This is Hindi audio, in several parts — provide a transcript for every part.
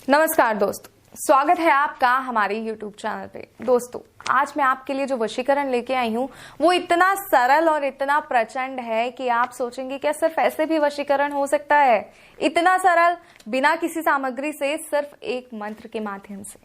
नमस्कार दोस्तों, स्वागत है आपका हमारे YouTube चैनल पे। दोस्तों, आज मैं आपके लिए जो वशीकरण लेके आई हूँ वो इतना सरल और इतना प्रचंड है कि आप सोचेंगे क्या सिर्फ ऐसे भी वशीकरण हो सकता है? इतना सरल, बिना किसी सामग्री से, सिर्फ एक मंत्र के माध्यम से।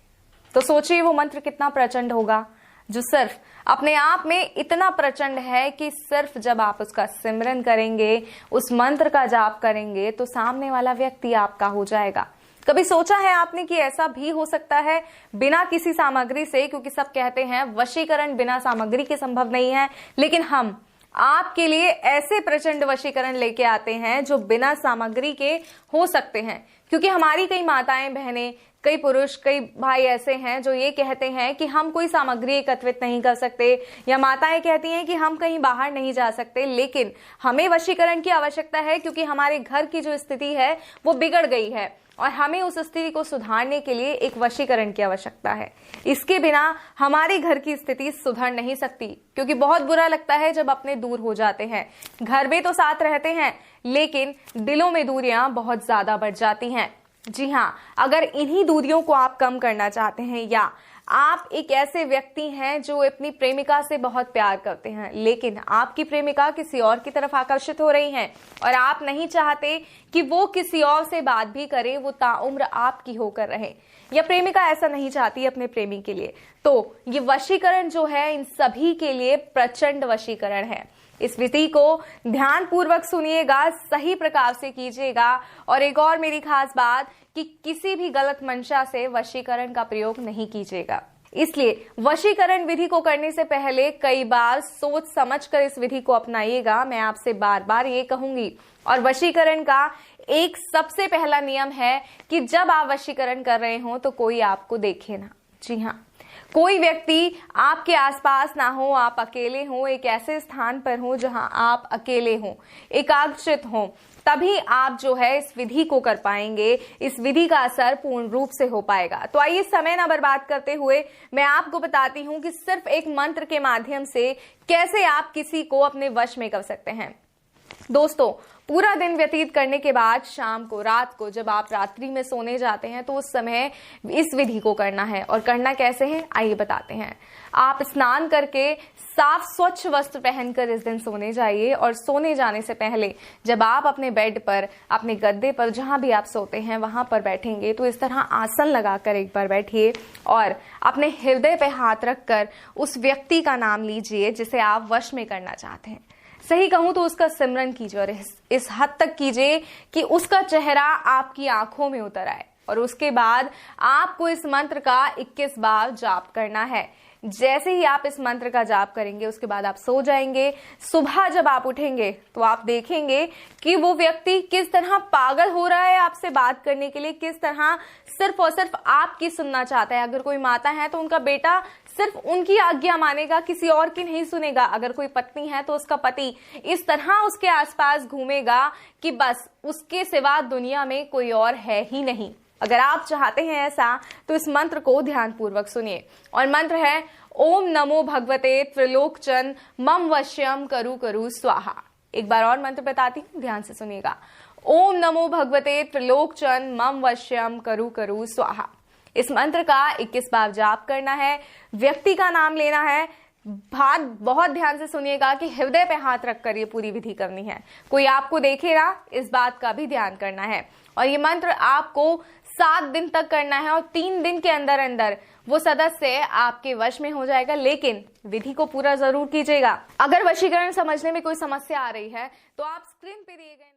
तो सोचिए वो मंत्र कितना प्रचंड होगा, जो सिर्फ अपने आप में इतना प्रचंड है कि सिर्फ जब आप उसका सिमरन करेंगे, उस मंत्र का जाप करेंगे, तो सामने वाला व्यक्ति आपका हो जाएगा। कभी सोचा है आपने कि ऐसा भी हो सकता है बिना किसी सामग्री से? क्योंकि सब कहते हैं वशीकरण बिना सामग्री के संभव नहीं है, लेकिन हम आपके लिए ऐसे प्रचंड वशीकरण लेके आते हैं जो बिना सामग्री के हो सकते हैं। क्योंकि हमारी कई माताएं, बहनें, कई पुरुष, कई भाई ऐसे हैं जो ये कहते हैं कि हम कोई सामग्री एकत्रित नहीं कर सकते, या माताएं कहती हैं कि हम कहीं बाहर नहीं जा सकते, लेकिन हमें वशीकरण की आवश्यकता है क्योंकि हमारे घर की जो स्थिति है वो बिगड़ गई है और हमें उस स्थिति को सुधारने के लिए एक वशीकरण की आवश्यकता है। इसके बिना हमारे घर की स्थिति सुधर नहीं सकती, क्योंकि बहुत बुरा लगता है जब अपने दूर हो जाते हैं। घर में तो साथ रहते हैं, लेकिन दिलों में दूरियां बहुत ज्यादा बढ़ जाती हैं। जी हाँ, अगर इन्हीं दूरियों को आप कम करना चाहते हैं, या आप एक ऐसे व्यक्ति हैं जो अपनी प्रेमिका से बहुत प्यार करते हैं, लेकिन आपकी प्रेमिका किसी और की तरफ आकर्षित हो रही है और आप नहीं चाहते कि वो किसी और से बात भी करे, वो ताउम्र आपकी होकर रहे, या प्रेमिका ऐसा नहीं चाहती अपने प्रेमी के लिए, तो ये वशीकरण जो है इन सभी के लिए प्रचंड वशीकरण है। इस विधि को ध्यान पूर्वक सुनिएगा, सही प्रकार से कीजिएगा। और एक और मेरी खास बात कि किसी भी गलत मंशा से वशीकरण का प्रयोग नहीं कीजिएगा। इसलिए वशीकरण विधि को करने से पहले कई बार सोच समझकर इस विधि को अपनाइएगा, मैं आपसे बार बार ये कहूंगी। और वशीकरण का एक सबसे पहला नियम है कि जब आप वशीकरण कर रहे हो तो कोई आपको देखे ना। जी हाँ, कोई व्यक्ति आपके आसपास ना हो, आप अकेले हो, एक ऐसे स्थान पर हो जहां आप अकेले हो, एकाग्रचित हो, तभी आप जो है इस विधि को कर पाएंगे, इस विधि का असर पूर्ण रूप से हो पाएगा। तो आइए समय ना बर्बाद करते हुए मैं आपको बताती हूं कि सिर्फ एक मंत्र के माध्यम से कैसे आप किसी को अपने वश में कर सकते हैं। दोस्तों, पूरा दिन व्यतीत करने के बाद शाम को, रात को, जब आप रात्रि में सोने जाते हैं तो उस समय इस विधि को करना है। और करना कैसे है आइए बताते हैं। आप स्नान करके साफ स्वच्छ वस्त्र पहनकर इस दिन सोने जाइए, और सोने जाने से पहले जब आप अपने बेड पर, अपने गद्दे पर, जहां भी आप सोते हैं वहां पर बैठेंगे तो इस तरह आसन लगाकर एक बार बैठिए और अपने हृदय पे हाथ रखकर उस व्यक्ति का नाम लीजिए जिसे आप वश में करना चाहते हैं। सही कहूं तो उसका सिमरन कीजिए, और इस हद तक कीजिए कि उसका चेहरा आपकी आंखों में उतर आए। और उसके बाद आपको इस मंत्र का 21 बार जाप करना है। जैसे ही आप इस मंत्र का जाप करेंगे उसके बाद आप सो जाएंगे। सुबह जब आप उठेंगे तो आप देखेंगे कि वो व्यक्ति किस तरह पागल हो रहा है आपसे बात करने के लिए, किस तरह सिर्फ और सिर्फ आपकी सुनना चाहता है। अगर कोई माता है तो उनका बेटा सिर्फ उनकी आज्ञा मानेगा, किसी और की नहीं सुनेगा। अगर कोई पत्नी है तो उसका पति इस तरह उसके आसपास घूमेगा कि बस उसके सिवा दुनिया में कोई और है ही नहीं। अगर आप चाहते हैं ऐसा तो इस मंत्र को ध्यान पूर्वक सुनिए। और मंत्र है ओम नमो भगवते त्रिलोकचन मम वश्यम करु करु स्वाहा। एक बार और मंत्र बताती हूँ, ध्यान से सुनिएगा। ओम नमो भगवते त्रिलोकचन मम वश्यम करु करु स्वाहा। इस मंत्र का 21 बार जाप करना है, व्यक्ति का नाम लेना है। बात बहुत ध्यान से सुनिएगा कि हृदय पे हाथ रखकर ये पूरी विधि करनी है, कोई आपको देखे ना, इस बात का भी ध्यान करना है। और ये मंत्र आपको 7 दिन तक करना है, और 3 दिन के अंदर अंदर वो सदस्य आपके वश में हो जाएगा। लेकिन विधि को पूरा जरूर कीजिएगा। अगर वशीकरण समझने में कोई समस्या आ रही है तो आप स्क्रीन पे दिए गए